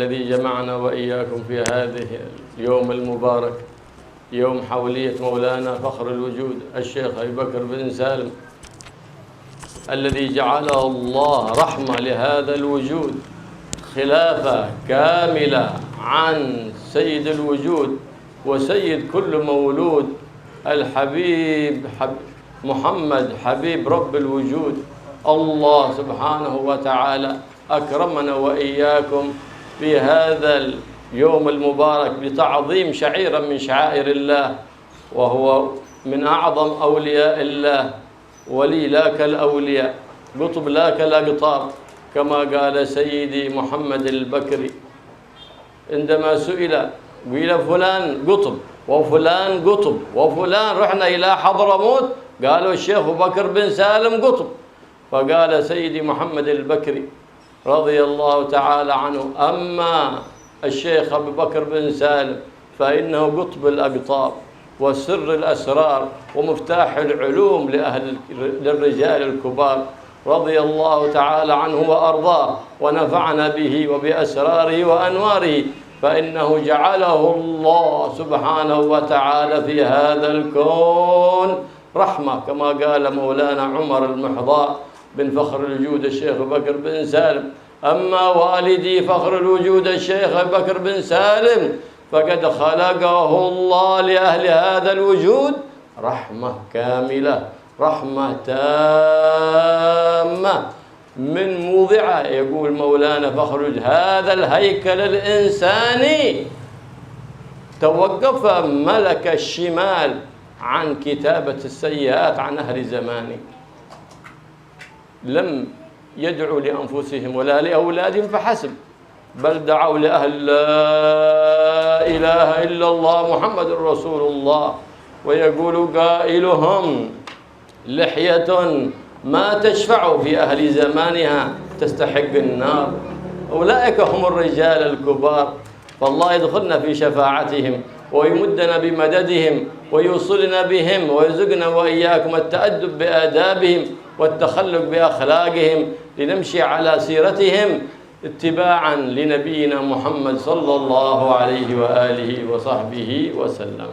الذي جمعنا وإياكم في هذه اليوم المبارك، يوم حولية مولانا فخر الوجود الشيخ أبي بكر بن سالم، الذي جعله الله رحمة لهذا الوجود، خلافة كاملة عن سيد الوجود وسيد كل مولود، الحبيب محمد حبيب رب الوجود. الله سبحانه وتعالى أكرمنا وإياكم في هذا اليوم المبارك بتعظيم شعيرا من شعائر الله، وهو من أعظم أولياء الله، ولي لا كالأولياء، قطب لا كالأقطاب، كما قال سيدي محمد البكري عندما سئل قيل فلان قطب وفلان قطب وفلان، رحنا إلى حضرموت قالوا الشيخ بكر بن سالم قطب، فقال سيدي محمد البكري رضي الله تعالى عنه: أما الشيخ أبو بكر بن سالم فإنه قطب الأقطاب وسر الأسرار ومفتاح العلوم للرجال الكبار، رضي الله تعالى عنه وأرضاه ونفعنا به وبأسراره وأنواره، فإنه جعله الله سبحانه وتعالى في هذا الكون رحمة، كما قال مولانا عمر المحضاء بن فخر الوجود الشيخ بكر بن سالم: أما والدي فخر الوجود الشيخ بكر بن سالم فقد خلقه الله لأهل هذا الوجود رحمة كاملة، رحمة تامة من موضعه. يقول مولانا فخر الوجود: هذا الهيكل الإنساني توقف ملك الشمال عن كتابة السيئات عن أهل زمانه، لم يدعوا لأنفسهم ولا لأولادهم فحسب، بل دعوا لأهل لا إله إلا الله محمد رسول الله. ويقول قائلهم: لحية ما تشفع في أهل زمانها تستحق النار. أولئك هم الرجال الكبار، فالله يدخلنا في شفاعتهم ويمدنا بمددهم ويوصلنا بهم ويرزقنا وإياكم التأدب بآدابهم والتخلق بأخلاقهم، لنمشي على سيرتهم اتباعا لنبينا محمد صلى الله عليه وآله وصحبه وسلم.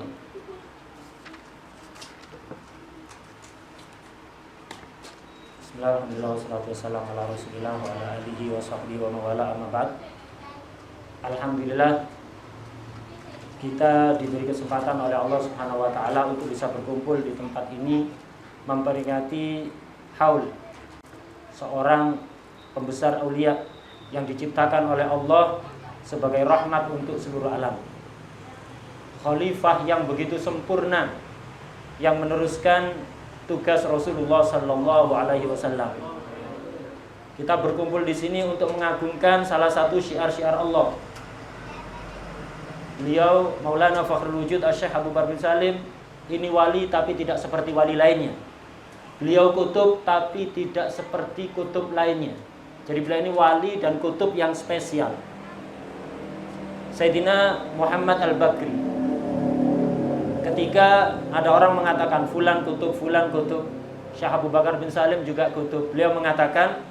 Alhamdulillah wassalatu wassalamu ala Rasulillah wa ala alihi wa sahbihi wa mawala, amma ba'd. Alhamdulillah kita diberi kesempatan oleh Allah Subhanahu wa taala untuk bisa berkumpul di tempat ini memperingati haul seorang pembesar aulia yang diciptakan oleh Allah sebagai rahmat untuk seluruh alam. Khalifah yang begitu sempurna yang meneruskan tugas Rasulullah sallallahu alaihi wasallam. Kita berkumpul di sini untuk mengagungkan salah satu syiar-syiar Allah. Beliau Maulana Fakhrul Wujud Syekh Abu Bakar bin Salim ini wali tapi tidak seperti wali lainnya. Beliau kutub tapi tidak seperti kutub lainnya. Jadi beliau ini wali dan kutub yang spesial. Sayyidina Muhammad Al-Bakri, ketika ada orang mengatakan fulan kutub, Syekh Abu Bakar bin Salim juga kutub, beliau mengatakan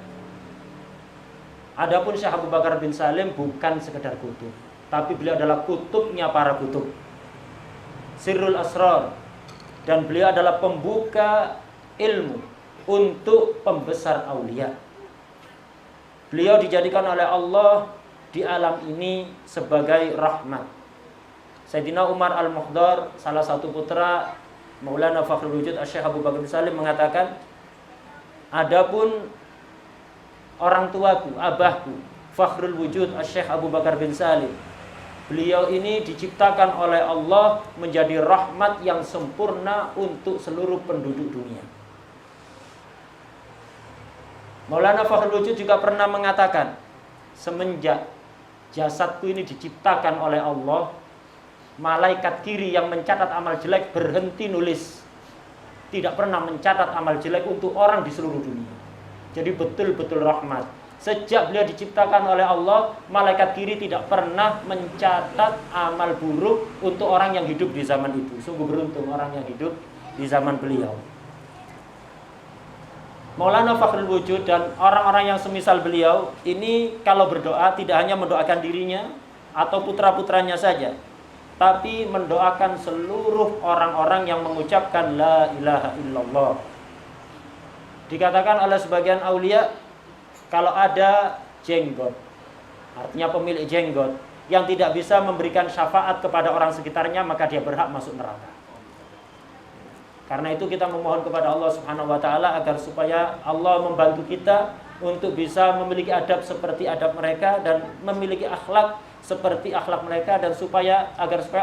adapun Syekh Abu Bakar bin Salim bukan sekedar kutub, tapi beliau adalah kutubnya para kutub, sirrul asrar, dan beliau adalah pembuka ilmu untuk pembesar aulia. Beliau dijadikan oleh Allah di alam ini sebagai rahmat. Sayyidina Umar Al-Mukhdar, salah satu putra Maulana Fakhrul Wujud Syekh Abu Bakar bin Salim, mengatakan, adapun orang tuaku, abahku Fakhrul Wujud Syekh Abu Bakar bin Salim, beliau ini diciptakan oleh Allah menjadi rahmat yang sempurna untuk seluruh penduduk dunia. Maulana Fakhrul Wujud juga pernah mengatakan, semenjak jasadku ini diciptakan oleh Allah, malaikat kiri yang mencatat amal jelek berhenti nulis, tidak pernah mencatat amal jelek untuk orang di seluruh dunia. Jadi betul-betul rahmat. Sejak beliau diciptakan oleh Allah, malaikat kiri tidak pernah mencatat amal buruk untuk orang yang hidup di zaman itu. Sungguh beruntung orang yang hidup di zaman beliau. Maulana Fakhrul Wujud dan orang-orang yang semisal beliau ini kalau berdoa tidak hanya mendoakan dirinya atau putra-putranya saja, tapi mendoakan seluruh orang-orang yang mengucapkan la ilaha illallah. Dikatakan oleh sebagian aulia, kalau ada jenggot, artinya pemilik jenggot yang tidak bisa memberikan syafaat kepada orang sekitarnya, maka dia berhak masuk neraka. Karena itu kita memohon kepada Allah Subhanahu wa taala agar supaya Allah membantu kita untuk bisa memiliki adab seperti adab mereka dan memiliki akhlak seperti akhlak mereka, dan supaya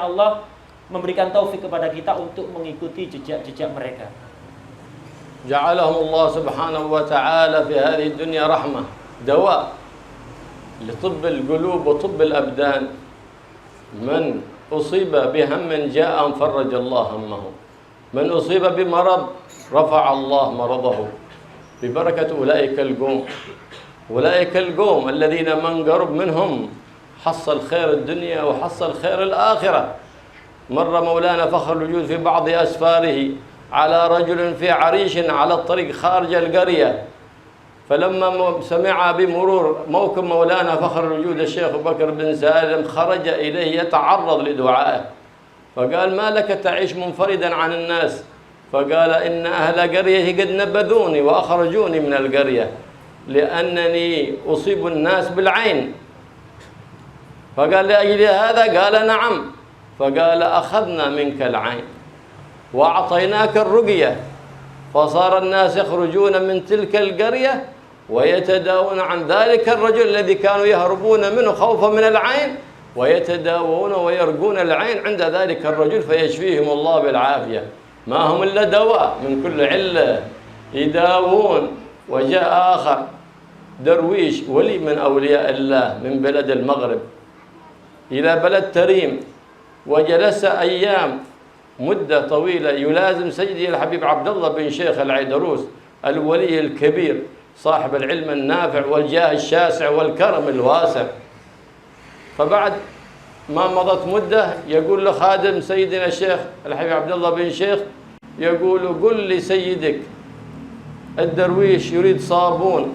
Allah memberikan taufik kepada kita untuk mengikuti jejak-jejak mereka. Ja'alahum Allah Subhanahu wa ta'ala fi hadhihi dunya rahmah, dawa li tibb al-qulub wa tibb al-abdan. Man usiba bihammin ja'a farraja Allah hammahu. من أصيب بمرض رفع الله مرضه ببركة أولئك القوم الذين من قرب منهم حصل خير الدنيا وحصل خير الآخرة. مر مولانا فخر الوجود في بعض أسفاره على رجل في عريش على الطريق خارج القرية، فلما سمع بمرور موكب مولانا فخر الوجود الشيخ بكر بن سالم خرج إليه يتعرض لدعائه، فقال ما لك تعيش منفردا عن الناس؟ فقال إن أهل قريتي قد نبذوني وأخرجوني من القرية لأنني أصيب الناس بالعين. فقال لأجل هذا؟ قال نعم. فقال أخذنا منك العين وأعطيناك الرقية، فصار الناس يخرجون من تلك القرية ويتداوون عن ذلك الرجل الذي كانوا يهربون منه خوفا من العين، ويتداوون ويرقون العين عند ذلك الرجل فيشفيهم الله بالعافية. ما هم إلا دواء من كل علة يداوون. وجاء آخر درويش ولي من أولياء الله من بلد المغرب إلى بلد تريم، وجلس أيام مدة طويلة يلازم سيدي الحبيب عبد الله بن شيخ العيدروس الولي الكبير صاحب العلم النافع والجاه الشاسع والكرم الواسع. فبعد ما مضت مدة يقول له خادم سيدنا الشيخ الحبيب عبد الله بن شيخ، يقول قل لي سيدك الدرويش يريد صابون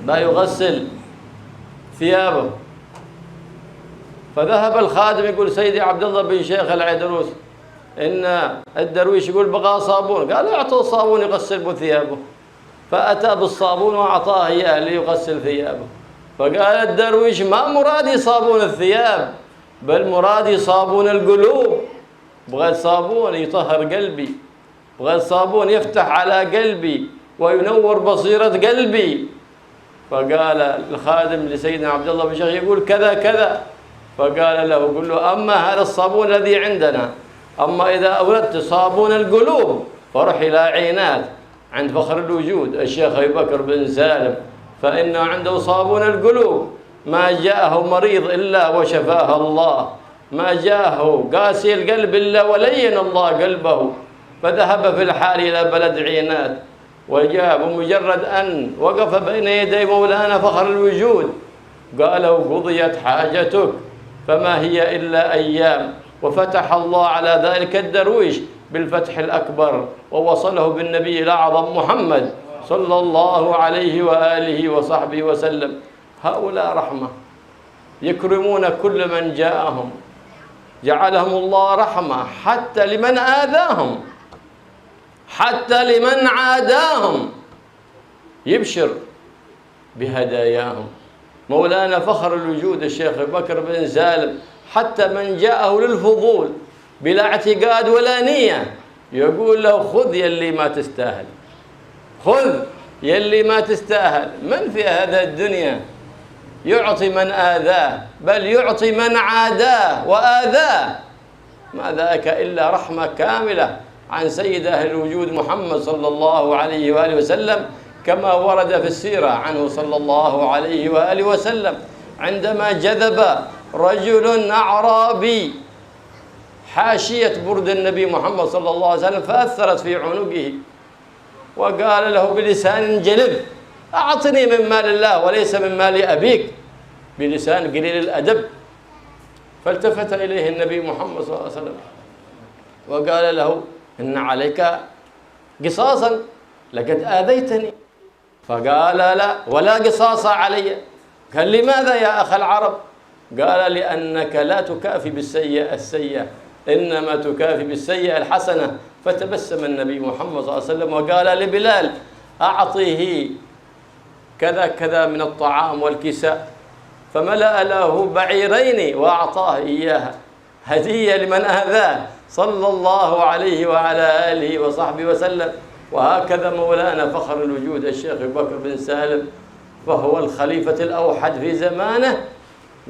لا يغسل ثيابه. فذهب الخادم يقول سيدي عبد الله بن شيخ العيدروس إن الدرويش يقول بغى صابون. قال اعطوا صابون يغسل ثيابه، فأتى بالصابون وأعطاه إياه ليغسل ثيابه. فقال الدرويش ما مرادي صابون الثياب، بل مرادي صابون القلوب. بغيت صابون يطهر قلبي، بغيت صابون يفتح على قلبي وينور بصيرة قلبي. فقال الخادم لسيدنا عبد الله بن شيخ يقول كذا كذا. فقال له قل له أما هذا الصابون الذي عندنا، أما إذا أردت صابون القلوب فروح إلى عينات عند فخر الوجود الشيخ أبي بكر بن سالم، فإنه عنده صابون القلوب. ما جاءه مريض إلا وشفاه الله، ما جاءه قاسي القلب إلا ولين الله قلبه. فذهب في الحال إلى بلد عينات، وجاء بمجرد أن وقف بين يدي مولانا فخر الوجود قال له قضيت حاجتك، فما هي إلا أيام. وفتح الله على ذلك الدرويش بالفتح الأكبر، ووصله بالنبي الأعظم محمد صلى الله عليه وآله وصحبه وسلم. هؤلاء رحمة يكرمون كل من جاءهم، جعلهم الله رحمة حتى لمن آذاهم، حتى لمن عاداهم يبشر بهداياهم. مولانا فخر الوجود الشيخ بكر بن سالم حتى من جاءه للفضول بلا اعتقاد ولا نية يقول له خذ يلي ما تستاهل، خذ يلي ما تستاهل. من في هذا الدنيا يعطي من آذاه، بل يعطي من عاداه وآذاه. ما ذاك إلا رحمة كاملة عن سيد أهل الوجود محمد صلى الله عليه وآله وسلم، كما ورد في السيرة عنه صلى الله عليه وآله وسلم عندما جذب رجل أعرابي حاشية برد النبي محمد صلى الله عليه وسلم فأثرت في عنقه، وقال له بلسان جلب أعطني من مال الله وليس من مال أبيك، بلسان قليل الأدب. فالتفت إليه النبي محمد صلى الله عليه وسلم وقال له إن عليك قصاصا لقد آذيتني. فقال لا ولا قصاص علي. قال لماذا يا أخ العرب؟ قال لأنك لا تكافي بالسيئة السيئة، إنما تكافي بالسيئة الحسنة. فتبسم النبي محمد صلى الله عليه وسلم وقال لبلال أعطيه كذا كذا من الطعام والكساء، فملأ له بعيرين وأعطاه إياها هدية لمن آذاه صلى الله عليه وعلى آله وصحبه وسلم. وهكذا مولانا فخر الوجود الشيخ أبي بكر بن سالم، فهو الخليفة الأوحد في زمانه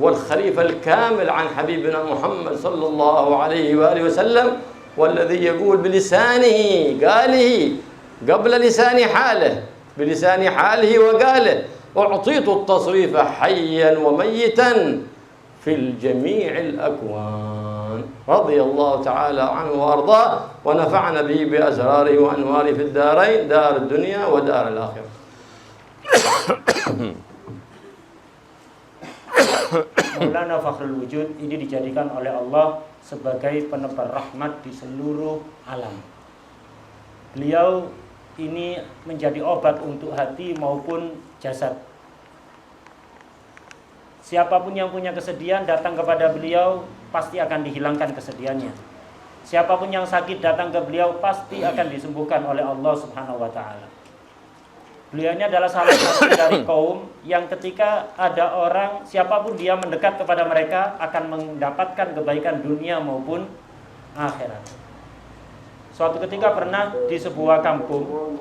والخليفة الكامل عن حبيبنا محمد صلى الله عليه وآله وسلم، والذي يقول بلسانه قاله قبل لسان حاله، بلسان حاله وقاله: أعطيت التصريف حيا وميتا في الجميع الأكوان. رضي الله تعالى عنه وأرضاه، ونفعنا به بأسراره وأنواره في الدارين، دار الدنيا ودار الآخرة. Maulana Fakhrul Wujud ini dijadikan oleh Allah sebagai penebar rahmat di seluruh alam. Beliau ini menjadi obat untuk hati maupun jasad. Siapapun yang punya kesedihan datang kepada beliau pasti akan dihilangkan kesedihannya. Siapapun yang sakit datang ke beliau pasti akan disembuhkan oleh Allah Subhanahu wa taala. Beliau ini adalah salah satu dari kaum yang ketika ada orang, siapapun dia mendekat kepada mereka akan mendapatkan kebaikan dunia maupun akhirat. Suatu ketika pernah di sebuah kampung,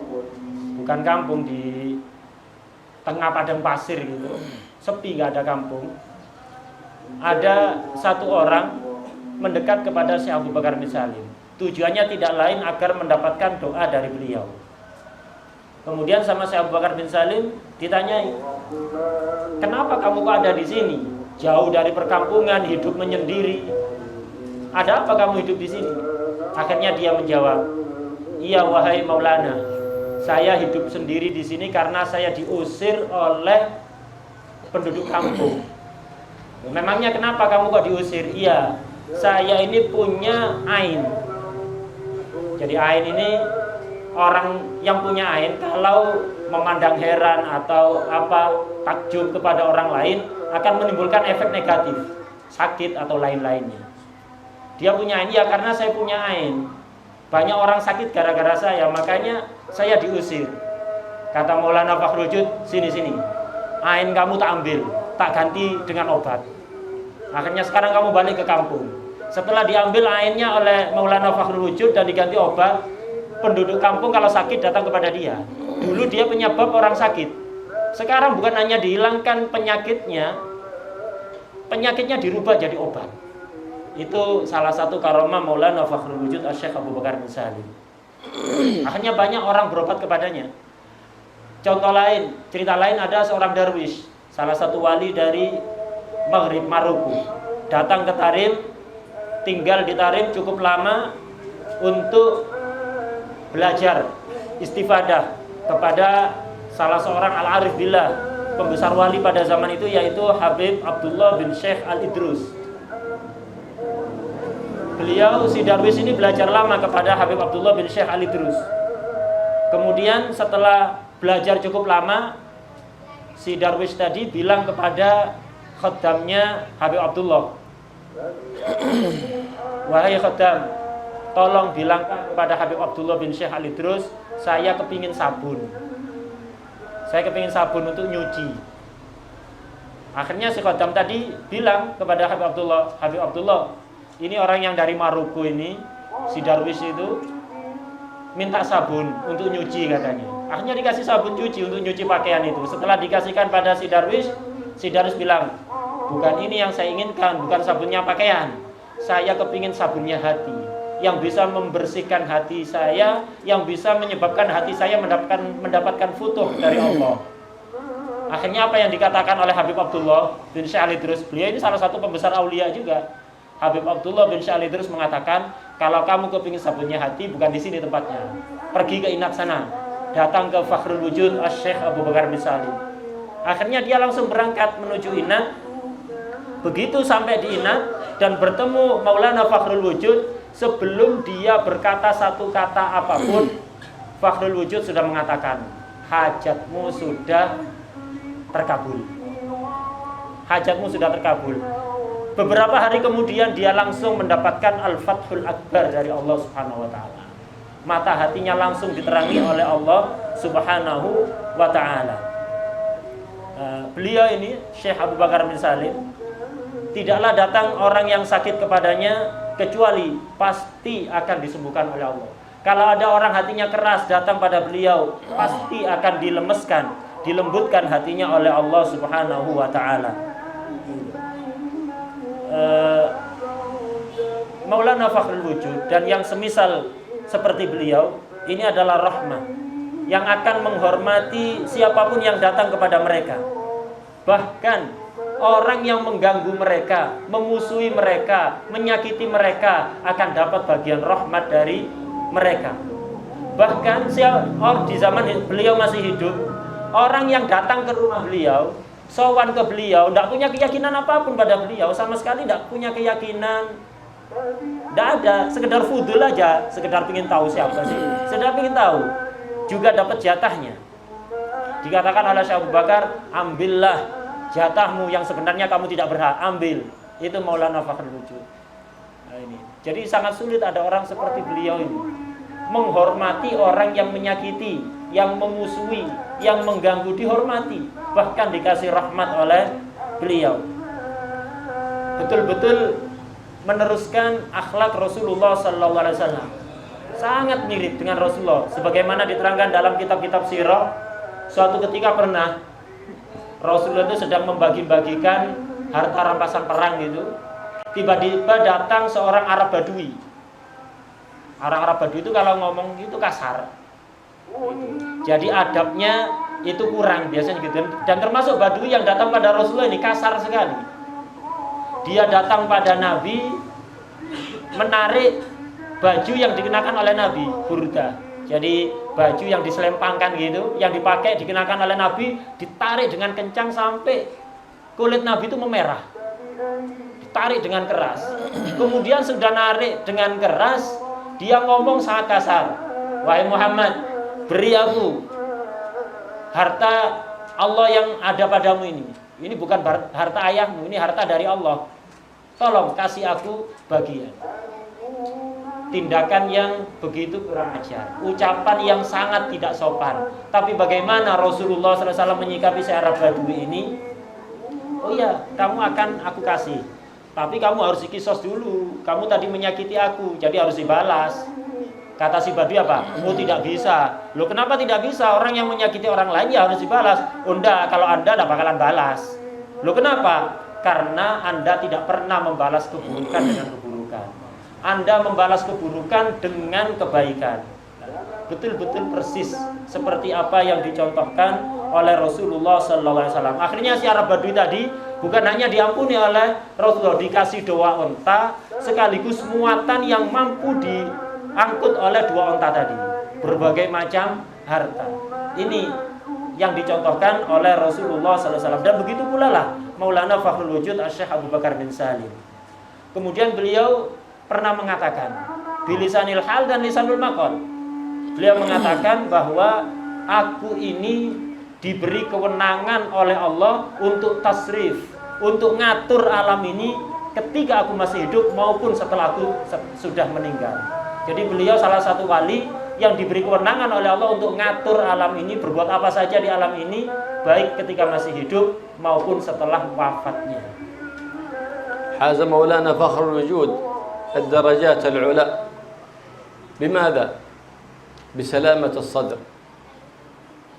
bukan kampung, di tengah padang pasir gitu, sepi, nggak ada kampung. Ada satu orang mendekat kepada Syekh Abu Bakar bin Salim. Tujuannya tidak lain agar mendapatkan doa dari beliau. Kemudian sama Syekh Abu Bakar bin Salim ditanyai, kenapa kamu kok ada di sini? Jauh dari perkampungan, hidup menyendiri. Ada apa kamu hidup di sini? Akhirnya dia menjawab, iya wahai Maulana, saya hidup sendiri di sini karena saya diusir oleh penduduk kampung. Memangnya kenapa kamu kok diusir? Iya, saya ini punya ain. Jadi ain ini, orang yang punya ain kalau memandang heran atau apa takjub kepada orang lain akan menimbulkan efek negatif, sakit atau lain-lainnya. Dia punya ain, ya karena saya punya ain. Banyak orang sakit gara-gara saya, makanya saya diusir. Kata Maulana Fakhrul Wujud, sini, ain kamu tak ambil, tak ganti dengan obat. Akhirnya sekarang kamu balik ke kampung. Setelah diambil ainnya oleh Maulana Fakhrul Wujud dan diganti obat, penduduk kampung kalau sakit datang kepada dia. Dulu dia penyebab orang sakit. Sekarang bukan hanya dihilangkan penyakitnya dirubah jadi obat. Itu salah satu karomah Maulana Fakhrul Wujud Syekh Abu Bakar bin Salim. Akhirnya banyak orang berobat kepadanya. Contoh lain, cerita lain, ada seorang darwish, salah satu wali dari Maghrib, Maroko, datang ke Tarim, tinggal di Tarim cukup lama untuk belajar istifadah kepada salah seorang al-arif billah, pembesar wali pada zaman itu, yaitu Habib Abdullah bin Syekh Al-Idrus. Beliau, si darwish ini, belajar lama kepada Habib Abdullah bin Syekh Al-Idrus. Kemudian setelah belajar cukup lama, si darwish tadi bilang kepada khaddamnya Habib Abdullah, wahai khaddam, tolong bilangkan kepada Habib Abdullah bin Syekh Al-Idrus, saya kepingin sabun. Saya kepingin sabun untuk nyuci. Akhirnya si khaddam tadi bilang kepada Habib Abdullah, ini orang yang dari Maroko ini, si darwish itu minta sabun untuk nyuci katanya. Akhirnya dikasih sabun cuci untuk nyuci pakaian itu. Setelah dikasihkan pada si darwish bilang, bukan ini yang saya inginkan, bukan sabunnya pakaian. Saya kepingin sabunnya hati, yang bisa membersihkan hati saya, yang bisa menyebabkan hati saya mendapatkan futuh dari Allah. Akhirnya apa yang dikatakan oleh Habib Abdullah bin Syekh Al-Idrus, beliau ini salah satu pembesar aulia juga. Habib Abdullah bin Syekh Al-Idrus mengatakan, kalau kamu kepingin sabunnya hati, bukan di sini tempatnya. Pergi ke Inat sana, datang ke Fakhrul Wujud Syekh Abu Bakar bin Salim. Akhirnya dia langsung berangkat menuju Inat. Begitu sampai di Inat dan bertemu Maulana Fakhrul Wujud, sebelum dia berkata satu kata apapun, Fakhrul Wujud sudah mengatakan, hajatmu sudah terkabul. Hajatmu sudah terkabul. Beberapa hari kemudian dia langsung mendapatkan Al-Fathul Akbar dari Allah Subhanahu wa taala. Mata hatinya langsung diterangi oleh Allah Subhanahu wa taala. Beliau ini Syekh Abu Bakar bin Salim, tidaklah datang orang yang sakit kepadanya kecuali pasti akan disembuhkan oleh Allah. Kalau ada orang hatinya keras datang pada beliau, pasti akan dilemeskan, dilembutkan hatinya oleh Allah Subhanahu wa taala. Maulana Fakhrul Wujud dan yang semisal seperti beliau ini adalah rahmah yang akan menghormati siapapun yang datang kepada mereka. Bahkan orang yang mengganggu mereka, memusuhi mereka, menyakiti mereka akan dapat bagian rahmat dari mereka. Bahkan di zaman beliau masih hidup, orang yang datang ke rumah beliau, sowan ke beliau, tidak punya keyakinan apapun pada beliau, sama sekali tidak punya keyakinan, tidak ada, sekedar fudul aja, sekedar ingin tahu siapa sih, sekedar ingin tahu, juga dapat jatahnya. Dikatakan oleh Syekh Abu Bakar, ambillah jatahmu yang sebenarnya kamu tidak berhak, ambil. Itu Maulana Fakhrul Wujud. Nah, ini. Jadi sangat sulit ada orang seperti beliau ini, menghormati orang yang menyakiti, yang memusuhi, yang mengganggu, dihormati, bahkan dikasih rahmat oleh beliau. Betul-betul meneruskan akhlak Rasulullah sallallahu alaihi wasallam. Sangat mirip dengan Rasulullah sebagaimana diterangkan dalam kitab-kitab sirah. Suatu ketika pernah Rasulullah itu sedang membagi-bagikan harta rampasan perang gitu. Tiba-tiba datang seorang Arab Badui. Orang Arab Badui itu kalau ngomong itu kasar. Jadi adabnya itu kurang biasanya gitu. Dan termasuk Badui yang datang pada Rasulullah ini kasar sekali. Dia datang pada Nabi menarik baju yang dikenakan oleh Nabi, burda. Jadi baju yang diselempangkan gitu, yang dipakai dikenakan oleh Nabi, ditarik dengan kencang sampai kulit Nabi itu memerah. Ditarik dengan keras. Kemudian sudah narik dengan keras, dia ngomong sangat kasar. Wahai Muhammad, beri aku harta Allah yang ada padamu ini. Ini bukan harta ayahmu, ini harta dari Allah. Tolong kasih aku bagian. Tindakan yang begitu kurang ajar, ucapan yang sangat tidak sopan. Tapi bagaimana Rasulullah SAW menyikapi si Arab Badui ini? Oh iya, kamu akan aku kasih, tapi kamu harus kisos dulu. Kamu tadi menyakiti aku, jadi harus dibalas. Kata si Badui apa? Oh tidak bisa. Loh kenapa tidak bisa? Orang yang menyakiti orang lain ya harus dibalas. Oh enggak, kalau anda tidak bakalan balas. Loh kenapa? Karena anda tidak pernah membalas keburukan dengan keburukan. Anda membalas keburukan dengan kebaikan. Betul-betul persis seperti apa yang dicontohkan oleh Rasulullah sallallahu alaihi wasallam. Akhirnya si Arab Badui tadi bukan hanya diampuni oleh Rasulullah, dikasih 2 unta sekaligus muatan yang mampu diangkut oleh 2 unta tadi. Berbagai macam harta. Ini yang dicontohkan oleh Rasulullah sallallahu alaihi wasallam. Dan begitu pula lah Maulana Fakhrul Wujud Syekh Abu Bakar bin Salim. Kemudian beliau pernah mengatakan bilisanil hal dan lisanul maqal. Beliau mengatakan bahwa aku ini diberi kewenangan oleh Allah untuk tasrif, untuk ngatur alam ini ketika aku masih hidup maupun setelah aku sudah meninggal. Jadi beliau salah satu wali yang diberi kewenangan oleh Allah untuk ngatur alam ini, berbuat apa saja di alam ini, baik ketika masih hidup maupun setelah wafatnya. Haza Maulana Fakhrul Wujud الدرجات العلى. بماذا؟ بسلامة الصدر،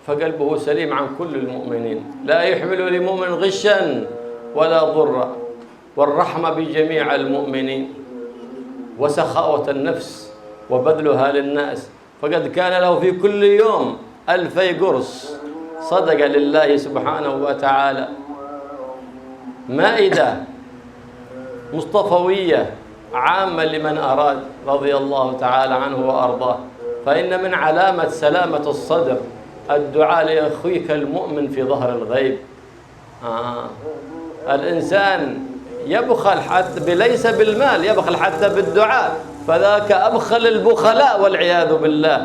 فقلبه سليم عن كل المؤمنين، لا يحمل لمؤمن غشا ولا ضرا، والرحمة بجميع المؤمنين، وسخاوة النفس وبذلها للناس. فقد كان له في كل يوم 2000 قرص صدق لله سبحانه وتعالى، مائدة مصطفوية عامة لمن أراد رضي الله تعالى عنه وأرضاه. فإن من علامة سلامة الصدر الدعاء لأخيك المؤمن في ظهر الغيب. الإنسان يبخل حتى ليس بالمال، يبخل حتى بالدعاء، فذاك أبخل البخلاء والعياذ بالله.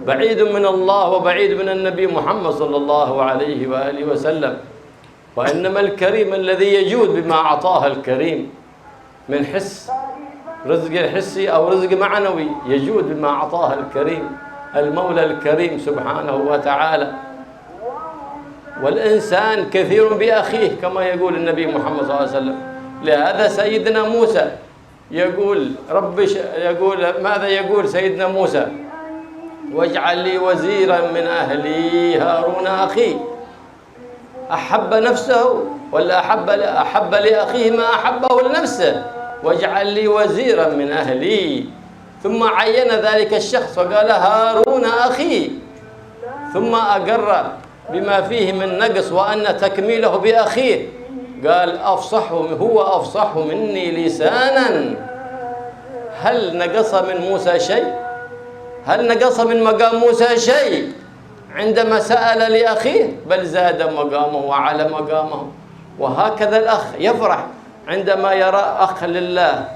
بعيد من الله وبعيد من النبي محمد صلى الله عليه وآله وسلم. وإنما الكريم الذي يجود بما أعطاه الكريم من حس، رزق حسي أو رزق معنوي، يجود بما أعطاه الكريم المولى الكريم سبحانه وتعالى. والإنسان كثير بأخيه كما يقول النبي محمد صلى الله عليه وسلم. لهذا سيدنا موسى يقول يقول ماذا يقول سيدنا موسى؟ واجعل لي وزيرا من أهلي هارون أخي. أحب نفسه ولا أحب لأخيه ما أحبه لنفسه. واجعل لي وزيرا من أهلي، ثم عين ذلك الشخص وقال هارون أخي، ثم أقر بما فيه من نقص وأن تكميله بأخيه، قال هو أفصح مني لسانا. هل نقص من موسى شيء؟ هل نقص من مقام موسى شيء عندما سأل لأخيه؟ بل زاد مقامه وعلى مقامه. وهكذا الأخ يفرح عندما يرى أخ لله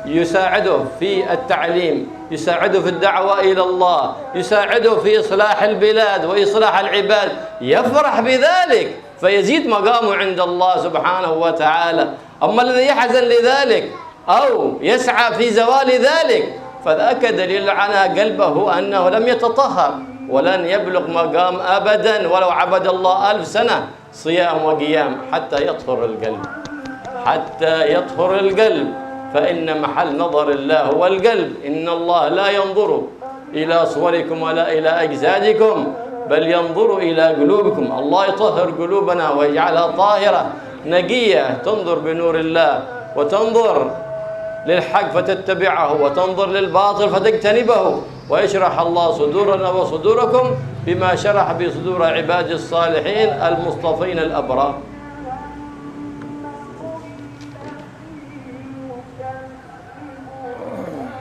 يساعده في التعليم، يساعده في الدعوة إلى الله، يساعده في إصلاح البلاد وإصلاح العباد، يفرح بذلك فيزيد مقامه عند الله سبحانه وتعالى. أما الذي يحزن لذلك أو يسعى في زوال ذلك فذاك دليل على قلبه أنه لم يتطهر ولن يبلغ مقام أبدا ولو عبد الله 1000 سنة صيام وقيام حتى يطهر القلب، حتى يطهر القلب. فإن محل نظر الله هو القلب. إن الله لا ينظر إلى صوركم ولا إلى أجسادكم بل ينظر إلى قلوبكم. الله يطهر قلوبنا ويجعلها طاهرة نقية، تنظر بنور الله وتنظر للحق فتتبعه وتنظر للباطل فتجتنبه. ويشرح الله صدورنا وصدوركم بما شرح بصدور عباد الصالحين المصطفين الأبرار.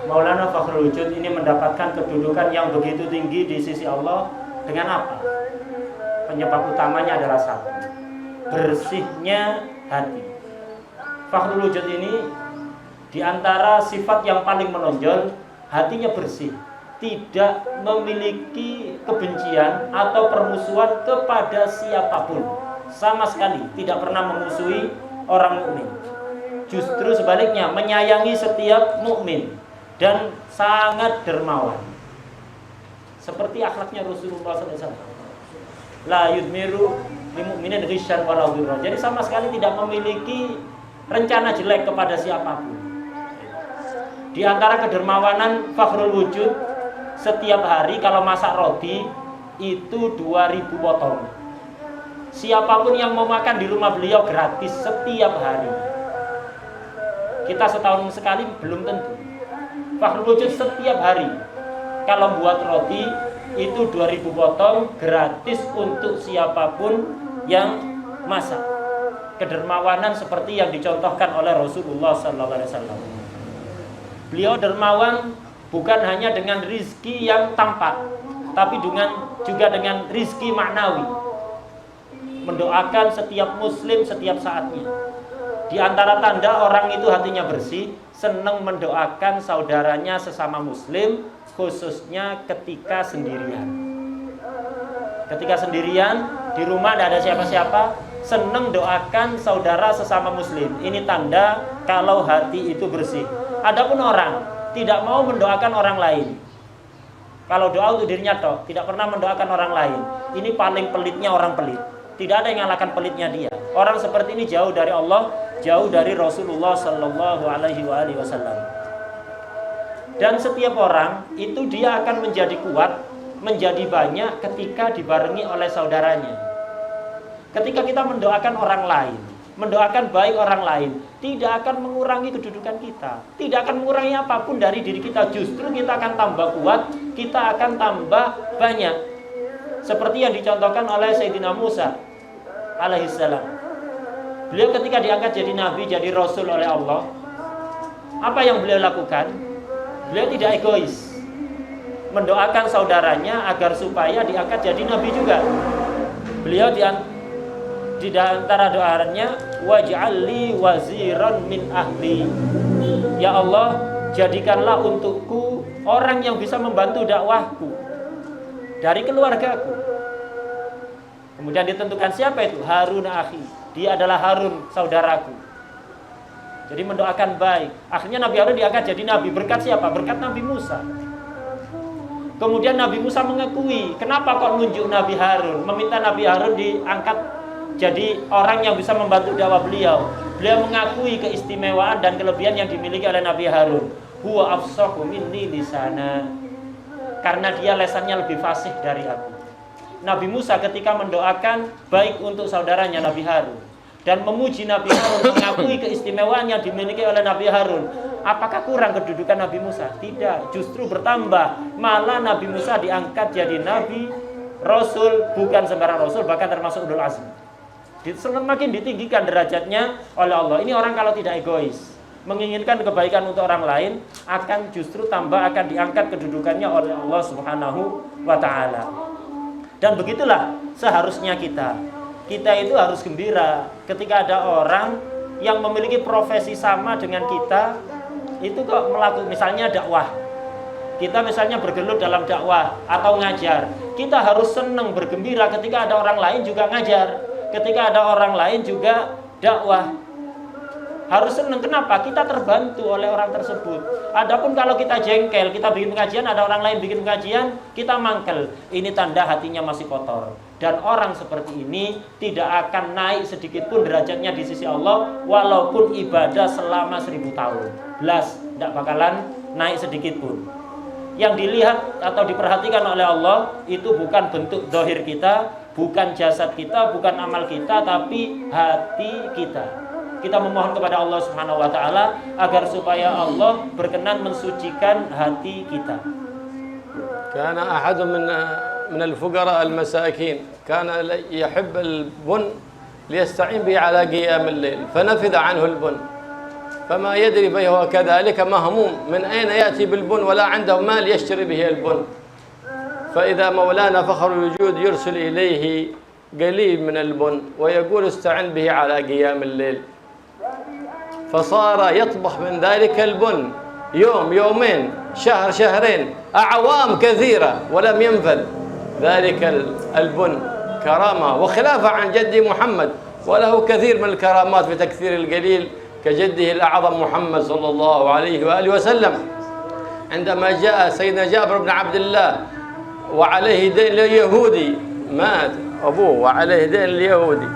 Maulana Fakhrul Wujud ini mendapatkan kedudukan yang begitu tinggi di sisi Allah dengan apa? Penyebab utamanya adalah satu, bersihnya hati. Fakhrul Wujud ini di antara sifat yang paling menonjol, hatinya bersih, tidak memiliki kebencian atau permusuhan kepada siapapun, sama sekali tidak pernah memusuhi orang mukmin. Justru sebaliknya menyayangi setiap mukmin dan sangat dermawan. Seperti akhlaknya Rasulullah SAW. La yudmiru limu'minin ghisyan wala dhurra. Jadi sama sekali tidak memiliki rencana jelek kepada siapapun. Di antara kedermawanan Fakhrul Wujud, setiap hari kalau masak roti itu 2000 potong. Siapapun yang mau makan di rumah beliau gratis setiap hari. Kita setahun sekali belum tentu. Fakhrul Wujud setiap hari kalau buat roti itu 2000 potong gratis untuk siapapun yang masak. Kedermawanan seperti yang dicontohkan oleh Rasulullah SAW. Beliau dermawan bukan hanya dengan rizki yang tampak, tapi juga dengan rizki maknawi. Mendoakan setiap muslim setiap saatnya. Di antara tanda orang itu hatinya bersih, senang mendoakan saudaranya sesama muslim, khususnya ketika sendirian. Ketika sendirian, di rumah tidak ada siapa-siapa, senang doakan saudara sesama muslim. Ini tanda kalau hati itu bersih. Adapun orang tidak mau mendoakan orang lain. Kalau doa untuk dirinya toh, tidak pernah mendoakan orang lain. Ini paling pelitnya orang pelit. Tidak ada yang ngalahkan pelitnya dia. Orang seperti ini jauh dari Allah, jauh dari Rasulullah Sallallahu Alaihi Wasallam. Dan setiap orang itu dia akan menjadi kuat, menjadi banyak ketika dibarengi oleh saudaranya. Ketika kita mendoakan orang lain, mendoakan baik orang lain, tidak akan mengurangi kedudukan kita, tidak akan mengurangi apapun dari diri kita. Justru kita akan tambah kuat, kita akan tambah banyak. Seperti yang dicontohkan oleh Sayyidina Musa alaihissalam. Beliau ketika diangkat jadi nabi, jadi rasul oleh Allah, apa yang beliau lakukan? Beliau tidak egois, mendoakan saudaranya agar supaya diangkat jadi nabi juga. Beliau di antara doanya, waj'alli waziran min ahli. Ya Allah, jadikanlah untukku orang yang bisa membantu dakwahku. dari keluargaku. Kemudian ditentukan siapa itu? Harun akhi. Dia adalah Harun, saudaraku. Jadi mendoakan baik. Akhirnya Nabi Harun diangkat jadi nabi. Berkat siapa? Berkat Nabi Musa. Kemudian Nabi Musa mengakui, kenapa kok nunjuk Nabi Harun, meminta Nabi Harun diangkat jadi orang yang bisa membantu dakwah beliau. Beliau mengakui keistimewaan dan kelebihan yang dimiliki oleh Nabi Harun. Huwa afsahu minni lisana. Karena dia lesannya lebih fasih dari aku. Nabi Musa ketika mendoakan baik untuk saudaranya Nabi Harun dan memuji Nabi Harun, mengakui keistimewaan yang dimiliki oleh Nabi Harun. Apakah kurang kedudukan Nabi Musa? Tidak, justru bertambah. Malah Nabi Musa diangkat jadi Nabi, Rasul, bukan sembarang Rasul, bahkan termasuk ulul azmi. Semakin ditinggikan derajatnya oleh Allah. Ini orang kalau tidak egois, menginginkan kebaikan untuk orang lain, akan justru akan diangkat kedudukannya oleh Allah Subhanahu wa ta'ala. Dan begitulah seharusnya kita. Kita itu harus gembira ketika ada orang yang memiliki profesi sama dengan kita, itu kok melakukan misalnya dakwah. Kita misalnya bergelut dalam dakwah atau ngajar. Kita harus senang bergembira ketika ada orang lain juga ngajar, ketika ada orang lain juga dakwah. Harus senang, kenapa? Kita terbantu oleh orang tersebut. Adapun kalau kita jengkel, kita bikin pengajian, ada orang lain bikin pengajian, kita mangkel. Ini tanda hatinya masih kotor. Dan orang seperti ini tidak akan naik sedikit pun derajatnya di sisi Allah, walaupun ibadah selama 1000 tahun. Tidak bakalan naik sedikit pun. Yang dilihat atau diperhatikan oleh Allah itu bukan bentuk zahir kita, bukan jasad kita, bukan amal kita, tapi hati kita. Kita memohon kepada Allah Subhanahu wa ta'ala agar supaya Allah berkenan mensucikan hati kita. كان أحد من الفقراء المساكين كان يحب البن ليستعين به على قيام الليل فنفذ عنه البن فما يدري فهو كذلك مهموم من أين يأتي بالبن ولا عنده مال يشتري به البن فإذا مولانا فخر الوجود يرسل إليه قليل من البن ويقول استعن به على قيام الليل فصار يطبخ من ذلك البن يوم يومين شهر شهرين أعوام كثيرة ولم ينفذ ذلك البن كرامة وخلافة عن جدي محمد وله كثير من الكرامات في تكثير القليل كجده الأعظم محمد صلى الله عليه وآله وسلم عندما جاء سيدنا جابر بن عبد الله وعليه دين اليهودي مات أبوه وعليه دين اليهودي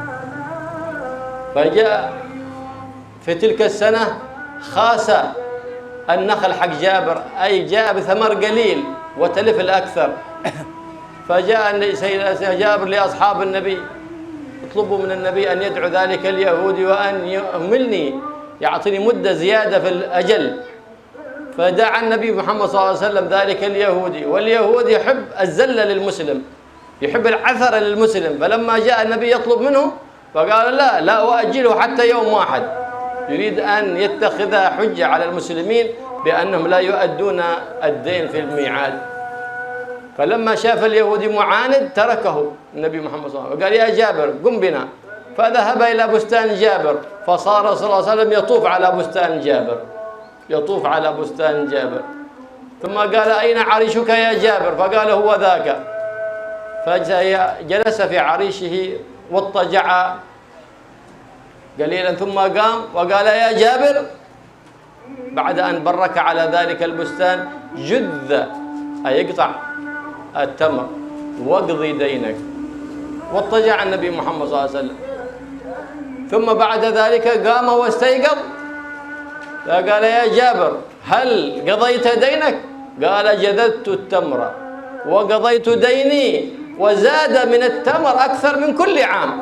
فجاء في تلك السنة خاس النخل حق جابر أي جاء بثمر قليل وتلف الأكثر فجاء سيدنا جابر لأصحاب النبي اطلبوا من النبي أن يدعو ذلك اليهودي وأن يؤملني يعطيني مدة زيادة في الأجل فدعا النبي محمد صلى الله عليه وسلم ذلك اليهودي واليهودي يحب الزلة للمسلم يحب العثر للمسلم فلما جاء النبي يطلب منه فقال لا أؤجله حتى يوم واحد يريد أن يتخذها حجة على المسلمين بأنهم لا يؤدون الدين في الميعاد فلما شاف اليهودي معاند تركه النبي محمد صلى الله عليه وسلم وقال يا جابر قم بنا فذهب إلى بستان جابر فصار صلى الله عليه وسلم يطوف على بستان جابر ثم قال أين عريشك يا جابر فقال هو ذاك فجلس في عريشه واضطجع قليلا ثم قام وقال يا جابر بعد أن برك على ذلك البستان جذ أي يقطع التمر واقضي دينك واضطجع النبي محمد صلى الله عليه وسلم ثم بعد ذلك قام واستيقظ فقال يا جابر هل قضيت دينك قال جذذت التمر وقضيت ديني وزاد من التمر أكثر من كل عام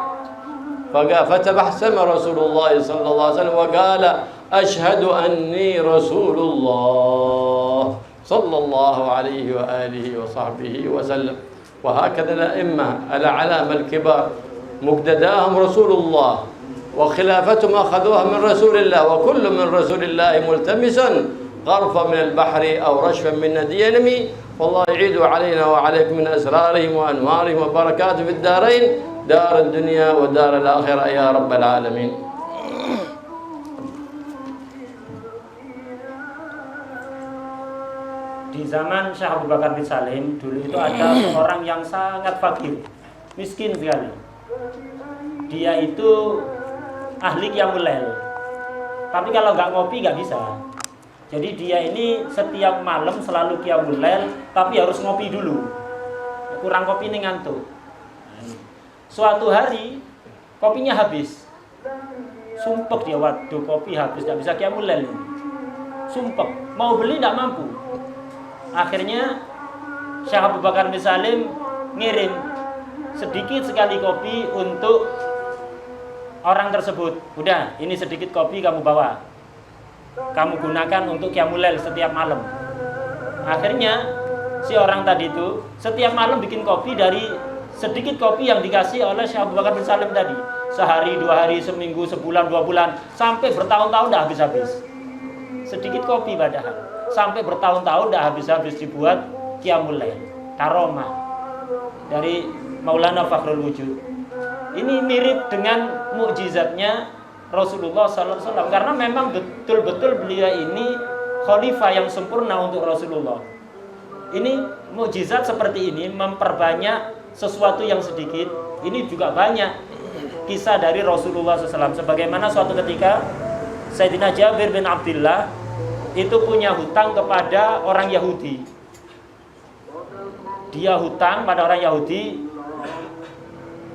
فتبسم رسول الله صلى الله عليه وسلم وقال أشهد أني رسول الله صلى الله عليه وآله وصحبه وسلم وهكذا الأئمة الأعلام الكبار مقتداهم رسول الله وخلافتهم أخذوها من رسول الله وكل من رسول الله ملتمس غرفا من البحر أو رشفا من ندي ينمي والله يعيد علينا وعليكم من أسرارهم وأنوارهم وبركاته في الدارين دار الدنيا ودار الآخرة يا رب العالمين. Di zaman Syekh Abu Bakar bin Salim dulu itu ada seorang yang sangat fakir, miskin sekali. Dia itu ahli qiyamul lail, tapi kalau nggak ngopi nggak bisa. Jadi dia ini setiap malam selalu qiyamul lail, tapi harus ngopi dulu. Kurang kopi ini ngantuk. Suatu hari kopinya habis. Sumpek dia, waduh kopi habis, nggak bisa qiyamul lail. Sumpek, mau beli nggak mampu. Akhirnya Syekh Abu Bakar bin Salim ngirim sedikit sekali kopi untuk orang tersebut. Udah, ini sedikit kopi kamu bawa, kamu gunakan untuk qiyamul lail setiap malam. Akhirnya si orang tadi itu setiap malam bikin kopi dari sedikit kopi yang dikasih oleh Syekh Abu Bakar bin Salim tadi. Sehari, 2 hari, seminggu, sebulan, 2 bulan, sampai bertahun-tahun dah habis-habis. Sedikit kopi padahal, sampai bertahun-tahun dah habis-habis dibuat qiyamul lail. Karomah dari Maulana Fakhrul Wujud. Ini mirip dengan mukjizatnya Rasulullah SAW, karena memang betul-betul beliau ini khalifah yang sempurna untuk Rasulullah. Ini mukjizat seperti ini memperbanyak sesuatu yang sedikit. Ini juga banyak kisah dari Rasulullah SAW. Sebagaimana suatu ketika Sayyidina Jabir bin Abdullah itu punya hutang kepada orang Yahudi. Dia hutang pada orang Yahudi,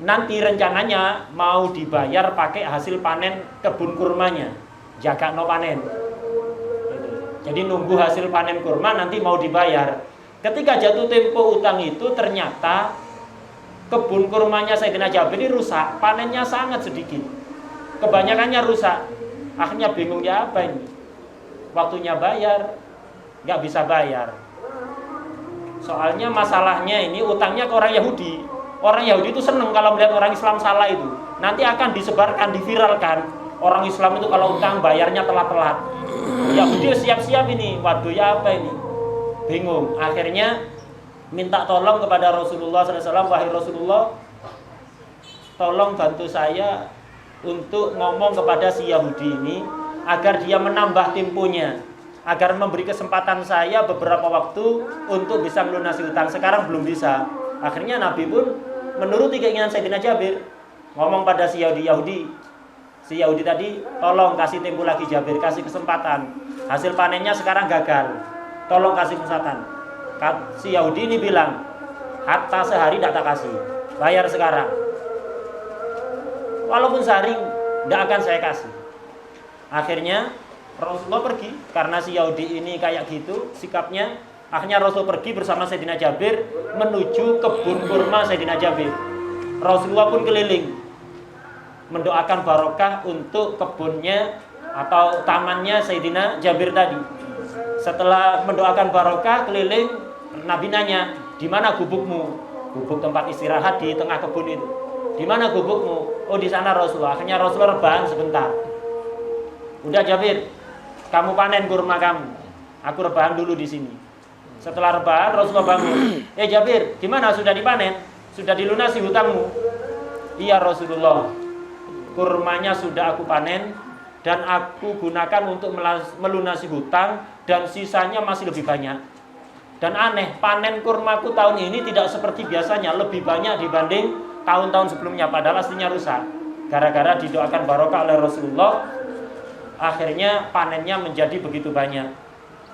nanti rencananya mau dibayar pakai hasil panen kebun kurmanya, jaga no panen. Jadi nunggu hasil panen kurma nanti mau dibayar. Ketika jatuh tempo utang itu, ternyata kebun kurmanya Sayyidina Jabir ini rusak, panennya sangat sedikit, kebanyakannya rusak. Akhirnya bingung, ya apa ini, waktunya bayar nggak bisa bayar. Soalnya masalahnya ini utangnya ke orang Yahudi. Orang Yahudi itu seneng kalau melihat orang Islam salah itu. Nanti akan disebarkan, diviralkan. Orang Islam itu kalau utang bayarnya telat-telat. Yahudi siap-siap ini. Waduh, ya apa ini? Bingung. Akhirnya minta tolong kepada Rasulullah SAW. Wahai Rasulullah, tolong bantu saya untuk ngomong kepada si Yahudi ini agar dia menambah temponya, agar memberi kesempatan saya beberapa waktu untuk bisa melunasi hutang. Sekarang belum bisa. Akhirnya Nabi pun menuruti keinginan Sayyidina Jabir, ngomong pada si Yahudi. Si Yahudi tadi, tolong kasih tempo lagi Jabir, kasih kesempatan. Hasil panennya sekarang gagal, tolong kasih kesempatan. Si Yahudi ini bilang, hatta sehari tidak tak kasih, bayar sekarang. Walaupun sehari tidak akan saya kasih. Akhirnya Rasulullah pergi, karena si Yahudi ini kayak gitu sikapnya. Akhirnya Rasul pergi bersama Sayyidina Jabir menuju kebun kurma Sayyidina Jabir. Rasulullah pun keliling mendoakan barokah untuk kebunnya atau tamannya Sayyidina Jabir tadi. Setelah mendoakan barokah keliling, Nabi nanya, di mana gubukmu? Gubuk tempat istirahat di tengah kebun itu. Di mana gubukmu? Oh, di sana Rasulullah. Akhirnya Rasulullah rebahan sebentar. Udah Jabir, kamu panen kurma kamu. Aku rebahan dulu di sini. Setelah rebahan, Rasulullah bangun. Jabir, gimana? Sudah dipanen? Sudah dilunasi hutangmu? Iya Rasulullah, kurmanya sudah aku panen dan aku gunakan untuk melunasi hutang, dan sisanya masih lebih banyak. Dan aneh, panen kurmaku tahun ini tidak seperti biasanya, lebih banyak dibanding tahun-tahun sebelumnya, padahal aslinya rusak. Gara-gara didoakan barokah oleh Rasulullah, akhirnya panennya menjadi begitu banyak.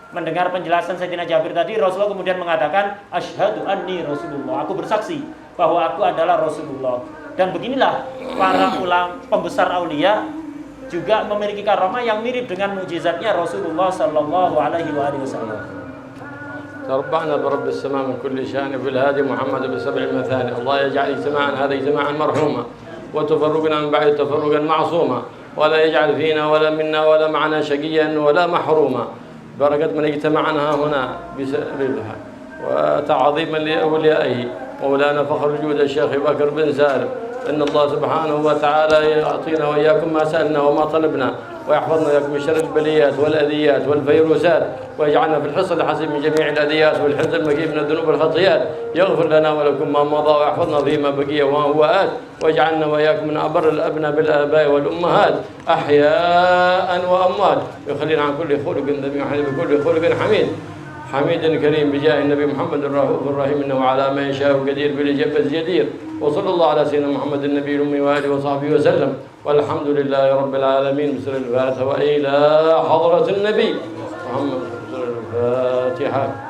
Mendengar penjelasan Sayyidina Jabir tadi, Rasulullah kemudian mengatakan, asyhadu anni Rasulullah, aku bersaksi bahwa aku adalah Rasulullah. Dan beginilah para ulama pembesar aulia juga memiliki karomah yang mirip dengan mukjizatnya Rasulullah sallallahu alaihi wasallam. تربعنا برب السماء من كل شان بالهادي محمد بسبع المثاني. الله يجعل اجتماعنا هذا اجتماعا مرحوما وتفرقنا من بعد تفرقا معصوما ولا يجعل فينا ولا منا ولا معنا شقيا ولا محروما. بركة من اجتمعنا هنا بسببها وتعظيما لأوليائه مولانا فخر الجود الشيخ بكر بن سالم. إن الله سبحانه وتعالى يعطينا وإياكم ما سألنا وما طلبنا ويحفظنا وإياكم من شر البليات والأذيات والفيروسات ويجعلنا في الحصن الحسين من جميع الأذيات والحفظ المكين من الذنوب والخطيئات. يغفر لنا ولكم ما مضى ويحفظنا فيما بقي وما هو آت ويجعلنا وإياكم من أبر الأبناء بالآباء والأمهات أحياء وأموات. يخلينا عن كل خلق ذميم بكل خلق حميد. حميد كريم بجاه النبي محمد الرؤوف الرحيم إنه على ما يشاء قدير بالإجابة جدير. وصلى الله على سيدنا محمد النبي الأمي وآله وصحبه وسلم، والحمد لله رب العالمين. بسر الفاتحة وإلى حضرة النبي محمد. بسر الفاتحة.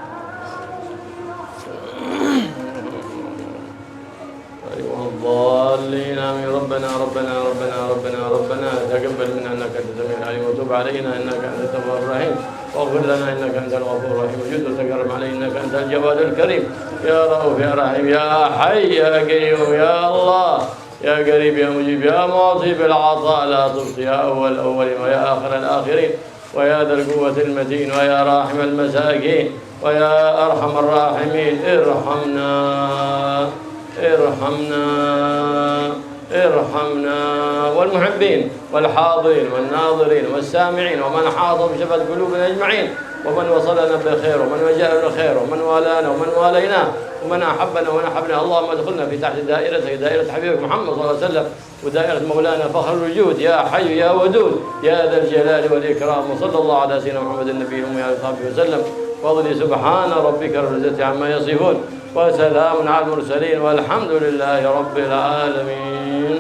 الضالين آمين. ربنا ربنا ربنا ربنا ربنا تقبل منا إنك أنت السميع العليم، وتب علينا إنك أنت التواب الرحيم، واغفر لنا إنك أنت الغفور الرحيم، وجد وتكرم علينا إنك أنت الجواد الكريم. يا رؤوف يا رحيم يا حي يا قيوم يا الله يا قريب يا مجيب يا معطي بالعطاء لا تبقي، يا أول الأولين ويا آخر الآخرين، ويا ذا القوة المتين، ويا راحم المساكين، ويا أرحم الراحمين. ارحمنا ارحمنا ارحمنا، والمحبين والحاضرين والناظرين والسامعين، ومن حاض بشفت قلوبنا أجمعين، ومن وصلنا بالخير، ومن وجاءنا بالخير، ومن والانا ومن والينا، ومن أحبنا ومن أحبنا. اللهم ادخلنا في تحت دائرتك، دائرة حبيبك محمد صلى الله عليه وسلم، ودائرة مولانا فخر الوجود يا حي يا ودود يا ذا الجلال والإكرام. وصلى الله على سيدنا محمد النبي الأمي وعلى آله وصحبه وسلم. وقل سبحان ربك رب العزة عما يصفون، وسلام على المرسلين، والحمد لله رب العالمين.